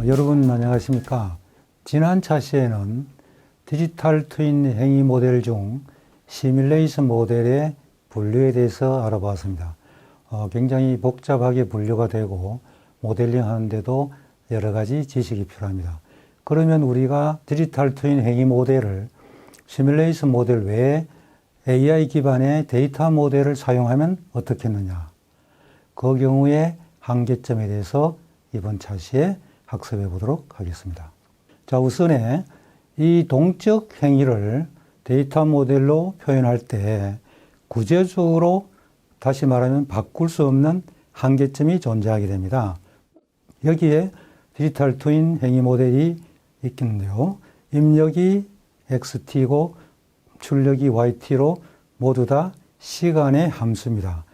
여러분 안녕하십니까? 지난 차시에는 디지털 트윈 행위 모델 중 시뮬레이션 모델의 분류에 대해서 알아봤습니다. 굉장히 복잡하게 분류가 되고 모델링 하는데도 여러 가지 지식이 필요합니다. 그러면 우리가 디지털 트윈 행위 모델을 시뮬레이션 모델 외에 AI 기반의 데이터 모델을 사용하면 어떻겠느냐? 그 경우에 한계점에 대해서 이번 차시에 학습해 보도록 하겠습니다. 자, 우선에 이 동적 행위를 데이터 모델로 표현할 때 구체적으로 다시 말하면 바꿀 수 없는 한계점이 존재하게 됩니다. 여기에 디지털 트윈 행위 모델이 있겠는데요. 입력이 XT고 출력이 YT로 모두 다 시간의 함수입니다.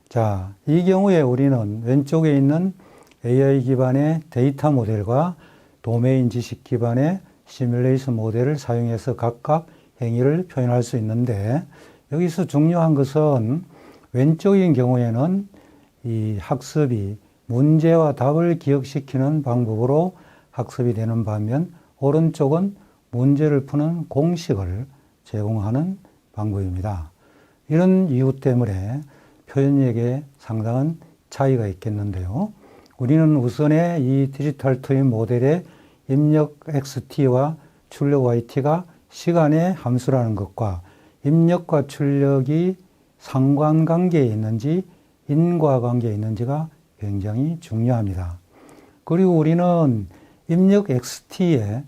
자, 이 경우에 우리는 왼쪽에 있는 AI 기반의 데이터 모델과 도메인 지식 기반의 시뮬레이션 모델을 사용해서 각각 행위를 표현할 수 있는데, 여기서 중요한 것은 왼쪽인 경우에는 이 학습이 문제와 답을 기억시키는 방법으로 학습이 되는 반면, 오른쪽은 문제를 푸는 공식을 제공하는 방법입니다. 이런 이유 때문에 표현력에 상당한 차이가 있겠는데요. 우리는 우선에 이 디지털 트윈 모델의 입력 XT와 출력 YT가 시간의 함수라는 것과 입력과 출력이 상관관계에 있는지 인과관계에 있는지가 굉장히 중요합니다. 그리고 우리는 입력 XT에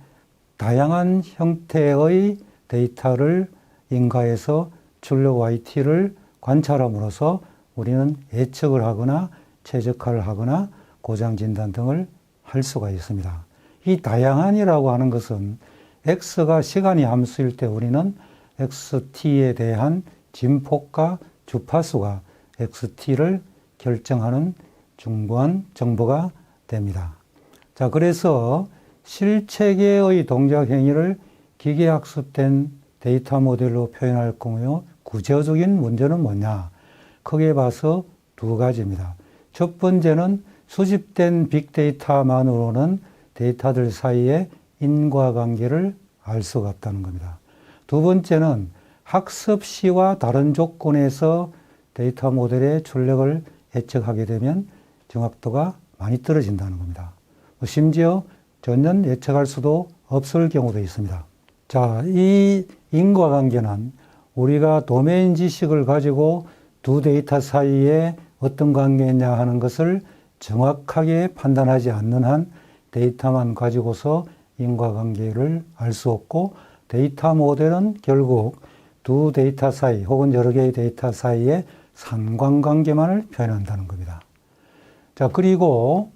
다양한 형태의 데이터를 인가해서 출력 YT를 관찰함으로써 우리는 예측을 하거나 최적화를 하거나 고장 진단 등을 할 수가 있습니다. 이 다양한이라고 하는 것은 X가 시간이 함수일 때 우리는 XT에 대한 진폭과 주파수가 XT를 결정하는 중요한 정보가 됩니다. 자, 그래서 실체계의 동작 행위를 기계학습된 데이터 모델로 표현할 경우 구체적인 문제는 뭐냐? 크게 봐서 두 가지입니다. 첫 번째는 수집된 빅데이터만으로는 데이터들 사이의 인과관계를 알 수가 없다는 겁니다. 두 번째는 학습 시와 다른 조건에서 데이터 모델의 출력을 예측하게 되면 정확도가 많이 떨어진다는 겁니다. 심지어 전혀 예측할 수도 없을 경우도 있습니다. 자, 이 인과관계는 우리가 도메인 지식을 가지고 두 데이터 사이에 어떤 관계냐 하는 것을 정확하게 판단하지 않는 한 데이터만 가지고서 인과관계를 알 수 없고, 데이터 모델은 결국 두 데이터 사이 혹은 여러 개의 데이터 사이의 상관관계만을 표현한다는 겁니다. 자, 그리고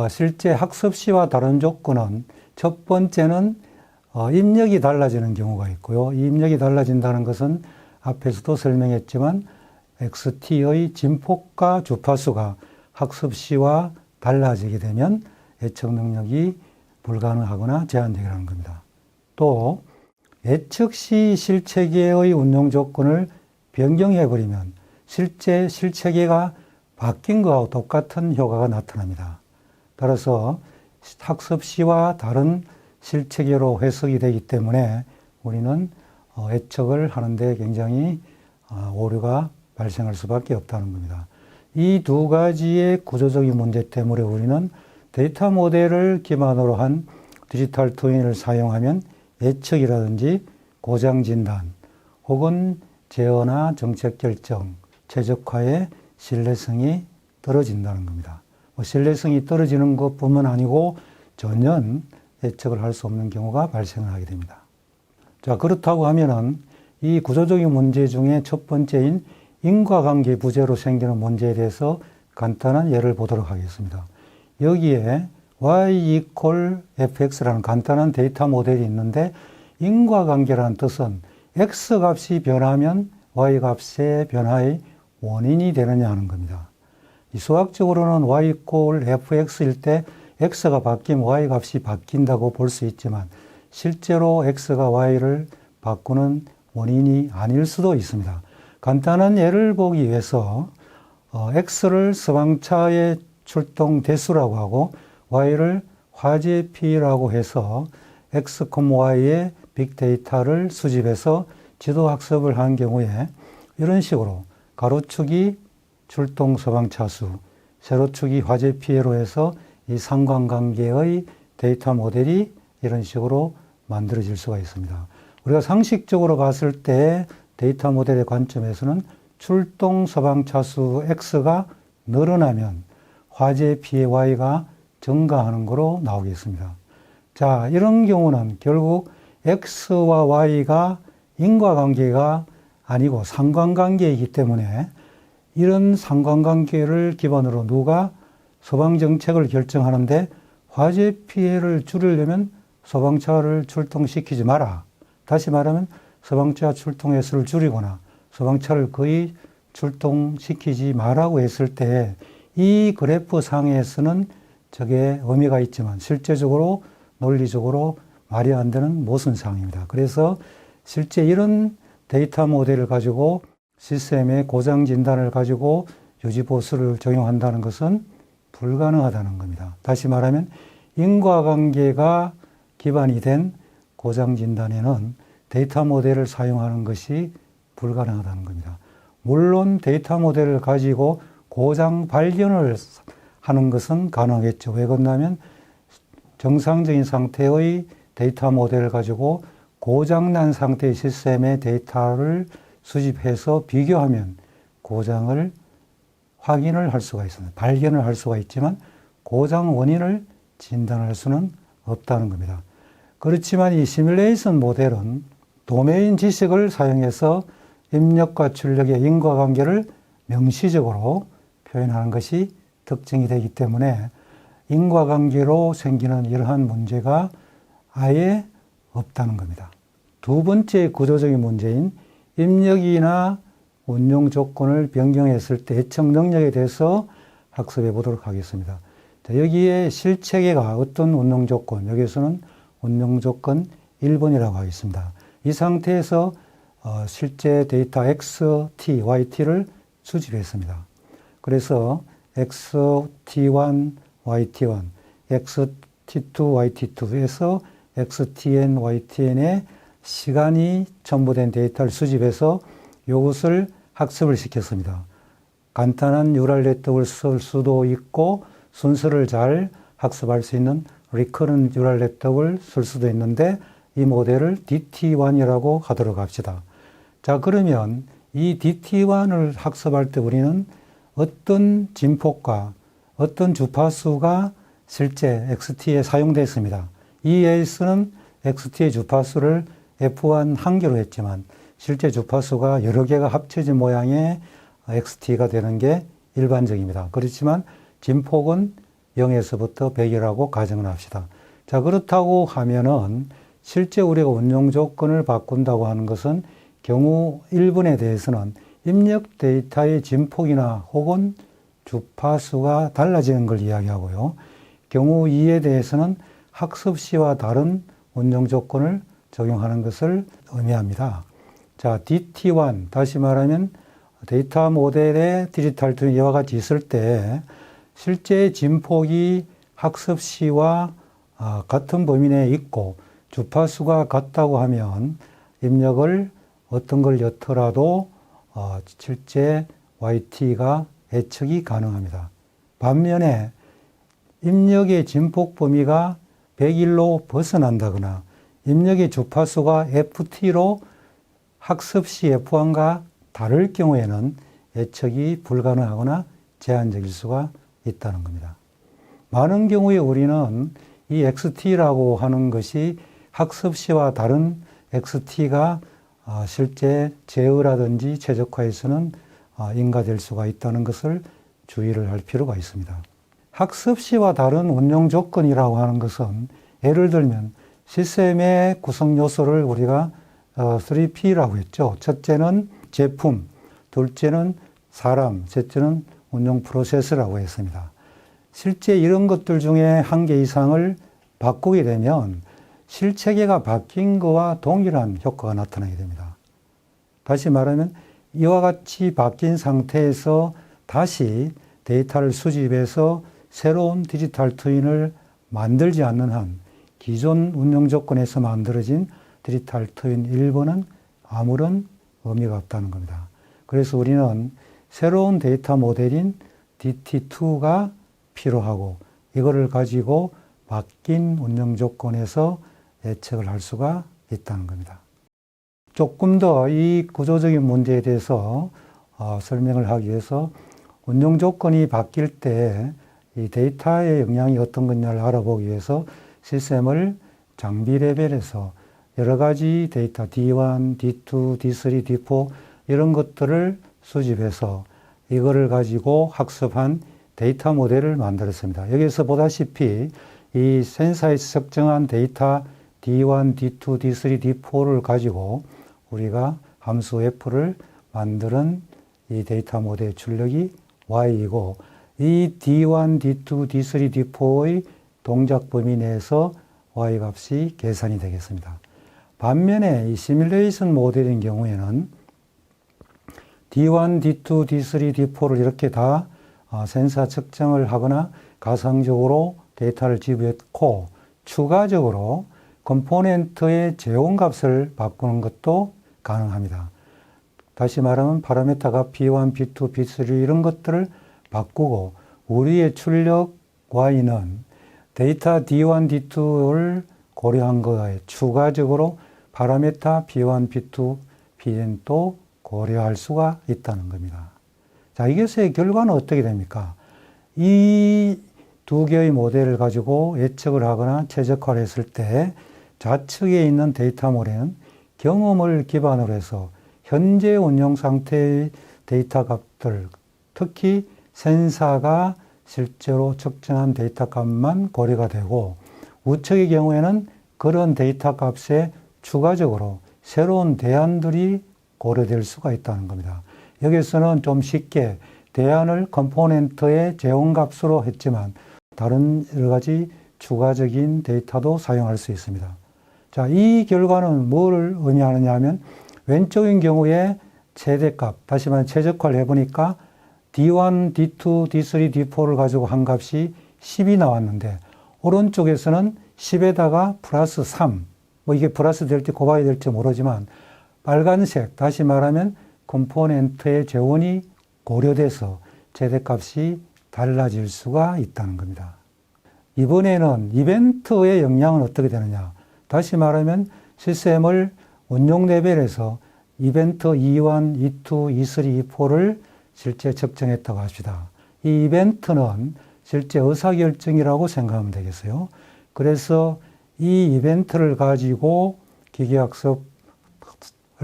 실제 학습 시와 다른 조건은 첫 번째는 입력이 달라지는 경우가 있고요. 이 입력이 달라진다는 것은 앞에서도 설명했지만 XT의 진폭과 주파수가 학습 시와 달라지게 되면 예측 능력이 불가능하거나 제한되게 겁니다. 또 예측 시 실체계의 운용 조건을 변경해버리면 실제 실체계가 바뀐 것과 똑같은 효과가 나타납니다. 따라서 학습 시와 다른 실체계로 해석이 되기 때문에 우리는 예측을 하는데 굉장히 오류가 발생할 수밖에 없다는 겁니다. 이 두 가지의 구조적인 문제 때문에 우리는 데이터 모델을 기반으로 한 디지털 트윈을 사용하면 예측이라든지 고장 진단 혹은 제어나 정책 결정, 최적화의 신뢰성이 떨어진다는 겁니다. 신뢰성이 떨어지는 것뿐만 아니고 전혀 예측을 할 수 없는 경우가 발생을 하게 됩니다. 자, 그렇다고 하면은 이 구조적인 문제 중에 첫 번째인 인과관계 부재로 생기는 문제에 대해서 간단한 예를 보도록 하겠습니다. 여기에 y=fx라는 간단한 데이터 모델이 있는데, 인과관계라는 뜻은 x 값이 변하면 y 값의 변화의 원인이 되느냐 하는 겁니다. 수학적으로는 y=fx일 때 x가 바뀌면 y 값이 바뀐다고 볼 수 있지만 실제로 x가 y를 바꾸는 원인이 아닐 수도 있습니다. 간단한 예를 보기 위해서 x를 서방차의 출동 대수라고 하고 y를 화제피라고 해서 X, Y의 빅데이터를 수집해서 지도학습을 한 경우에 이런 식으로 가로축이 출동 서방차수, 세로축이 화제피해로 해서 이 상관관계의 데이터 모델이 이런 식으로 만들어질 수가 있습니다. 우리가 상식적으로 봤을 때 데이터 모델의 관점에서는 출동 서방차수 X가 늘어나면 화제피해 Y가 증가하는 거로 나오겠습니다. 자, 이런 경우는 결국 X와 Y가 인과관계가 아니고 상관관계이기 때문에 이런 상관관계를 기반으로 누가 서방정책을 결정하는데 화재 피해를 줄이려면 소방차를 출동시키지 마라. 다시 말하면 소방차 출동 횟수를 줄이거나 소방차를 거의 출동시키지 마라고 했을 때 이 그래프 상에서는 저게 의미가 있지만 실제적으로 논리적으로 말이 안 되는 모순상입니다. 그래서 실제 이런 데이터 모델을 가지고 시스템의 고장 진단을 가지고 유지보수를 적용한다는 것은 불가능하다는 겁니다. 다시 말하면 인과관계가 기반이 된 고장 진단에는 데이터 모델을 사용하는 것이 불가능하다는 겁니다. 물론 데이터 모델을 가지고 고장 발견을 하는 것은 가능하겠죠. 왜 그러냐면 정상적인 상태의 데이터 모델을 가지고 고장난 상태의 시스템의 데이터를 수집해서 비교하면 고장을 확인을 할 수가 있습니다. 발견을 할 수가 있지만 고장 원인을 진단할 수는 없다는 겁니다. 그렇지만 이 시뮬레이션 모델은 도메인 지식을 사용해서 입력과 출력의 인과관계를 명시적으로 표현하는 것이 특징이 되기 때문에 인과관계로 생기는 이러한 문제가 아예 없다는 겁니다. 두 번째 구조적인 문제인 입력이나 운용 조건을 변경했을 때 예측 능력에 대해서 학습해 보도록 하겠습니다. 여기에 실체계가 어떤 운용 조건, 여기에서는 운용 조건 1번이라고 하겠습니다. 이 상태에서 실제 데이터 XT, YT를 수집했습니다. 그래서 XT1, YT1, XT2, YT2에서 XTN, YTN의 시간이 첨부된 데이터를 수집해서 이것을 학습을 시켰습니다. 간단한 뉴럴 네트워크를 쓸 수도 있고 순서를 잘 학습할 수 있는 리커런트 뉴럴 네트워크를 쓸 수도 있는데 이 모델을 DT1이라고 하도록 합시다. 자, 그러면 이 DT1을 학습할 때 우리는 어떤 진폭과 어떤 주파수가 실제 XT에 사용됐습니다. 이 AS는 XT의 주파수를 F1 한 개로 했지만 실제 주파수가 여러 개가 합쳐진 모양의 XT가 되는 게 일반적입니다. 그렇지만 진폭은 0에서부터 100이라고 가정을 합시다. 자, 그렇다고 하면은 실제 우리가 운용 조건을 바꾼다고 하는 것은 경우 1번에 대해서는 입력 데이터의 진폭이나 혹은 주파수가 달라지는 걸 이야기하고요. 경우 2에 대해서는 학습 시와 다른 운용 조건을 적용하는 것을 의미합니다. 자, DT1, 다시 말하면 데이터 모델의 디지털 트윈 이와 같이 있을 때 실제 진폭이 학습 시와 같은 범위 내에 있고 주파수가 같다고 하면 입력을 어떤 걸 넣더라도 실제 YT가 예측이 가능합니다. 반면에 입력의 진폭 범위가 101로 벗어난다거나 입력의 주파수가 FT로 학습 시 F1과 다를 경우에는 예측이 불가능하거나 제한적일 수가 있다는 겁니다. 많은 경우에 우리는 이 XT라고 하는 것이 학습 시와 다른 XT가 실제 제어라든지 최적화에서는 인가될 수가 있다는 것을 주의를 할 필요가 있습니다. 학습 시와 다른 운용 조건이라고 하는 것은 예를 들면 시스템의 구성 요소를 우리가 3P라고 했죠. 첫째는 제품, 둘째는 사람, 셋째는 운용 프로세스라고 했습니다. 실제 이런 것들 중에 한 개 이상을 바꾸게 되면 실체계가 바뀐 거와 동일한 효과가 나타나게 됩니다. 다시 말하면 이와 같이 바뀐 상태에서 다시 데이터를 수집해서 새로운 디지털 트윈을 만들지 않는 한 기존 운영 조건에서 만들어진 디지털 트윈 1번은 아무런 의미가 없다는 겁니다. 그래서 우리는 새로운 데이터 모델인 DT2가 필요하고 이거를 가지고 바뀐 운영 조건에서 예측을 할 수가 있다는 겁니다. 조금 더 이 구조적인 문제에 대해서 설명을 하기 위해서 운영 조건이 바뀔 때 이 데이터의 영향이 어떤 것냐를 알아보기 위해서 시스템을 장비 레벨에서 여러 가지 데이터 D1, D2, D3, D4 이런 것들을 수집해서 이거를 가지고 학습한 데이터 모델을 만들었습니다. 여기서 보다시피 이 센서에서 측정한 데이터 D1, D2, D3, D4를 가지고 우리가 함수 F를 만드는 이 데이터 모델의 출력이 Y이고 이 D1, D2, D3, D4의 동작 범위 내에서 Y 값이 계산이 되겠습니다. 반면에 이 시뮬레이션 모델인 경우에는 D1, D2, D3, D4를 이렇게 다 센서 측정을 하거나 가상적으로 데이터를 지급했고 추가적으로 컴포넌트의 재원 값을 바꾸는 것도 가능합니다. 다시 말하면 파라미터 값 B1, B2, B3 이런 것들을 바꾸고 우리의 출력 Y는 데이터 D1, D2를 고려한 거에 추가적으로 파라미터 B1, B2, Bn도 고려할 수가 있다는 겁니다. 자, 이것의 결과는 어떻게 됩니까? 이 두 개의 모델을 가지고 예측을 하거나 최적화를 했을 때 좌측에 있는 데이터 모델은 경험을 기반으로 해서 현재 운영 상태의 데이터 값들, 특히 센서가 실제로 측정한 데이터 값만 고려가 되고 우측의 경우에는 그런 데이터 값에 추가적으로 새로운 대안들이 고려될 수가 있다는 겁니다. 여기서는 좀 쉽게 대안을 컴포넌트의 재원값으로 했지만 다른 여러 가지 추가적인 데이터도 사용할 수 있습니다. 자, 이 결과는 뭘 의미하느냐 하면 왼쪽인 경우에 최대값, 다시 말해 최적화를 해보니까 D1, D2, D3, D4를 가지고 한 값이 10이 나왔는데 오른쪽에서는 10에다가 플러스 3, 뭐 이게 플러스 될지 곱하기 될지 모르지만 빨간색, 다시 말하면 컴포넌트의 재원이 고려돼서 최대값이 달라질 수가 있다는 겁니다. 이번에는 이벤트의 영향은 어떻게 되느냐. 다시 말하면 시스템을 운용 레벨에서 이벤트 E1, E2, E3, E4를 실제 측정했다고 합시다. 이 이벤트는 실제 의사결정이라고 생각하면 되겠어요. 그래서 이 이벤트를 가지고 기계학습을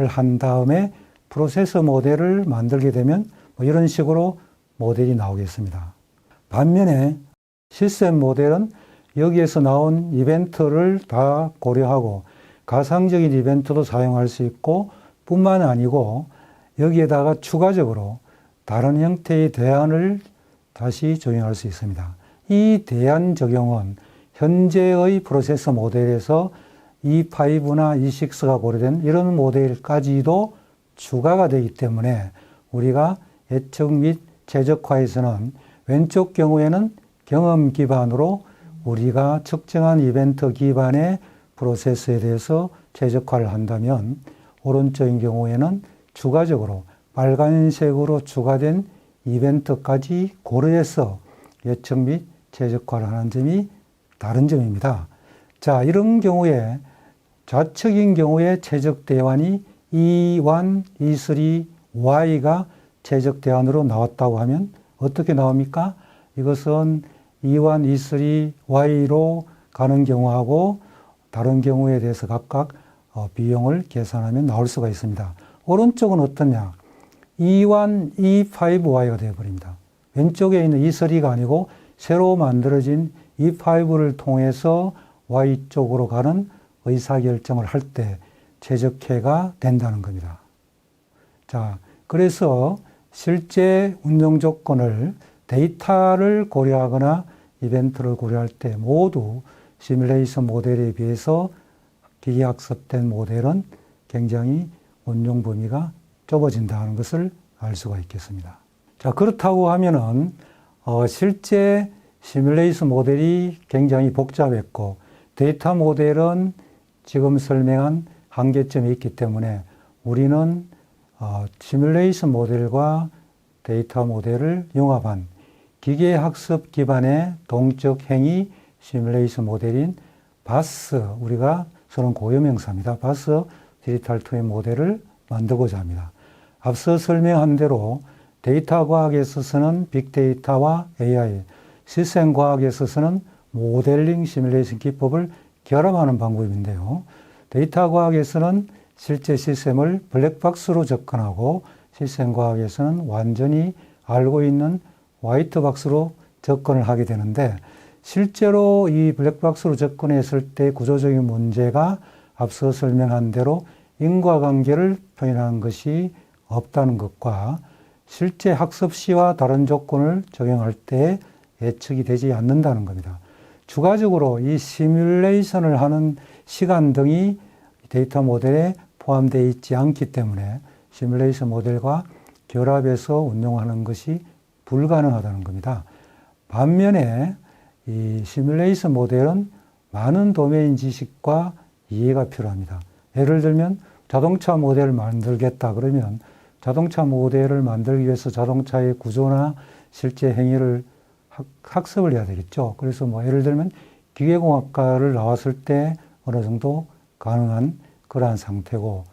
한 다음에 프로세서 모델을 만들게 되면 뭐 이런 식으로 모델이 나오겠습니다. 반면에 시스템 모델은 여기에서 나온 이벤트를 다 고려하고 가상적인 이벤트도 사용할 수 있고 뿐만 아니고 여기에다가 추가적으로 다른 형태의 대안을 다시 적용할 수 있습니다. 이 대안 적용은 현재의 프로세서 모델에서 E5나 E6가 고려된 이런 모델까지도 추가가 되기 때문에 우리가 예측 및 최적화에서는 왼쪽 경우에는 경험 기반으로 우리가 측정한 이벤트 기반의 프로세스에 대해서 최적화를 한다면 오른쪽인 경우에는 추가적으로 빨간색으로 추가된 이벤트까지 고려해서 예측 및 최적화를 하는 점이 다른 점입니다. 자, 이런 경우에 좌측인 경우에 최적 대안이 E1, E3, Y가 최적 대안으로 나왔다고 하면 어떻게 나옵니까? 이것은 E1, E3, Y로 가는 경우하고 다른 경우에 대해서 각각 비용을 계산하면 나올 수가 있습니다. 오른쪽은 어떠냐? E1, E5Y가 되어버립니다. 왼쪽에 있는 E3가 아니고 새로 만들어진 E5를 통해서 Y쪽으로 가는 의사결정을 할 때 최적화가 된다는 겁니다. 자, 그래서 실제 운영 조건을 데이터를 고려하거나 이벤트를 고려할 때 모두 시뮬레이션 모델에 비해서 기계학습된 모델은 굉장히 운용 범위가 좁아진다는 것을 알 수가 있겠습니다. 자, 그렇다고 하면은 실제 시뮬레이션 모델이 굉장히 복잡했고 데이터 모델은 지금 설명한 한계점이 있기 때문에 우리는 시뮬레이션 모델과 데이터 모델을 융합한 기계학습 기반의 동적 행위 시뮬레이션 모델인 바스, 우리가 쓰는 고유명사입니다. 바스 디지털 트윈 모델을 만들고자 합니다. 앞서 설명한 대로 데이터 과학에 있어서는 빅데이터와 AI, 시스템 과학에 있어서는 모델링 시뮬레이션 기법을 결합하는 방법인데요. 데이터 과학에서는 실제 시스템을 블랙박스로 접근하고 시스템 과학에서는 완전히 알고 있는 화이트박스로 접근을 하게 되는데 실제로 이 블랙박스로 접근했을 때 구조적인 문제가 앞서 설명한 대로 인과관계를 표현하는 것이 없다는 것과 실제 학습 시와 다른 조건을 적용할 때 예측이 되지 않는다는 겁니다. 추가적으로 이 시뮬레이션을 하는 시간 등이 데이터 모델에 포함되어 있지 않기 때문에 시뮬레이션 모델과 결합해서 운용하는 것이 불가능하다는 겁니다. 반면에 이 시뮬레이션 모델은 많은 도메인 지식과 이해가 필요합니다. 예를 들면 자동차 모델을 만들겠다 그러면 자동차 모델을 만들기 위해서 자동차의 구조나 실제 행위를 학습을 해야 되겠죠. 그래서 예를 들면 기계공학과를 나왔을 때 어느 정도 가능한 그러한 상태고,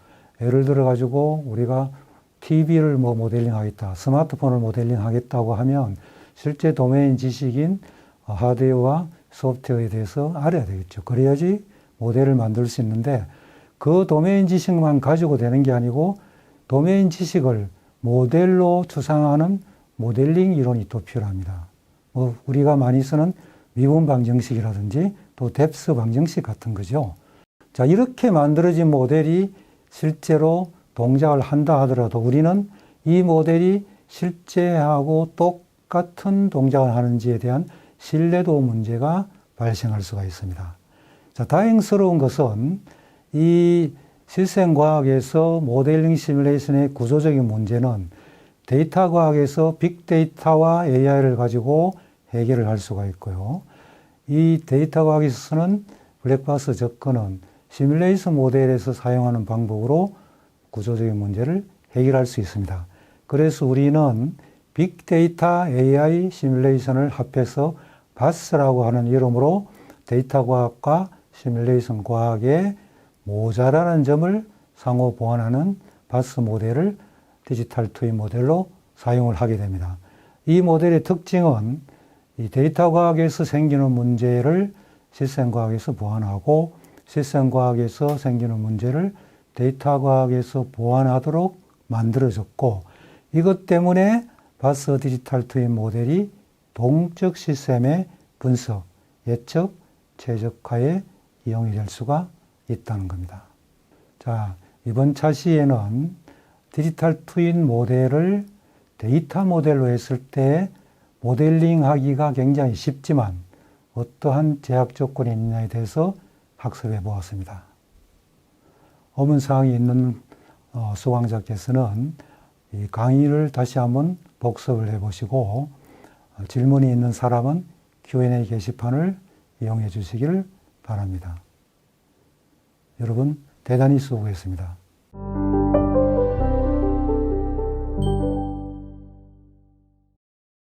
예를 들어 가지고 우리가 TV를 모델링 하겠다, 스마트폰을 모델링 하겠다고 하면 실제 도메인 지식인 하드웨어와 소프트웨어에 대해서 알아야 되겠죠. 그래야지 모델을 만들 수 있는데 그 도메인 지식만 가지고 되는 게 아니고 도메인 지식을 모델로 추상하는 모델링 이론이 또 필요합니다. 우리가 많이 쓰는 미분 방정식이라든지 또 뎁스 방정식 같은 거죠. 자, 이렇게 만들어진 모델이 실제로 동작을 한다 하더라도 우리는 이 모델이 실제하고 똑같은 동작을 하는지에 대한 신뢰도 문제가 발생할 수가 있습니다. 자, 다행스러운 것은 이 시스템 과학에서 모델링 시뮬레이션의 구조적인 문제는 데이터 과학에서 빅데이터와 AI를 가지고 해결을 할 수가 있고요. 이 데이터 과학에서는 블랙박스 접근은 시뮬레이션 모델에서 사용하는 방법으로 구조적인 문제를 해결할 수 있습니다. 그래서 우리는 빅데이터 AI 시뮬레이션을 합해서 바스라고 하는 이름으로 데이터 과학과 시뮬레이션 과학의 모자라는 점을 상호 보완하는 바스 모델을 디지털 트윈 모델로 사용을 하게 됩니다. 이 모델의 특징은 이 데이터 과학에서 생기는 문제를 시스템 과학에서 보완하고 시스템 과학에서 생기는 문제를 데이터 과학에서 보완하도록 만들어졌고, 이것 때문에 바스 디지털 트윈 모델이 동적 시스템의 분석, 예측, 최적화에 이용이 될 수가 있다는 겁니다. 자, 이번 차시에는 디지털 트윈 모델을 데이터 모델로 했을 때 모델링 하기가 굉장히 쉽지만 어떠한 제약 조건이 있느냐에 대해서 학습해 보았습니다. 어문사항이 있는 수강자께서는 이 강의를 다시 한번 복습을 해 보시고 질문이 있는 사람은 Q&A 게시판을 이용해 주시기를 바랍니다. 여러분 대단히 수고했습니다.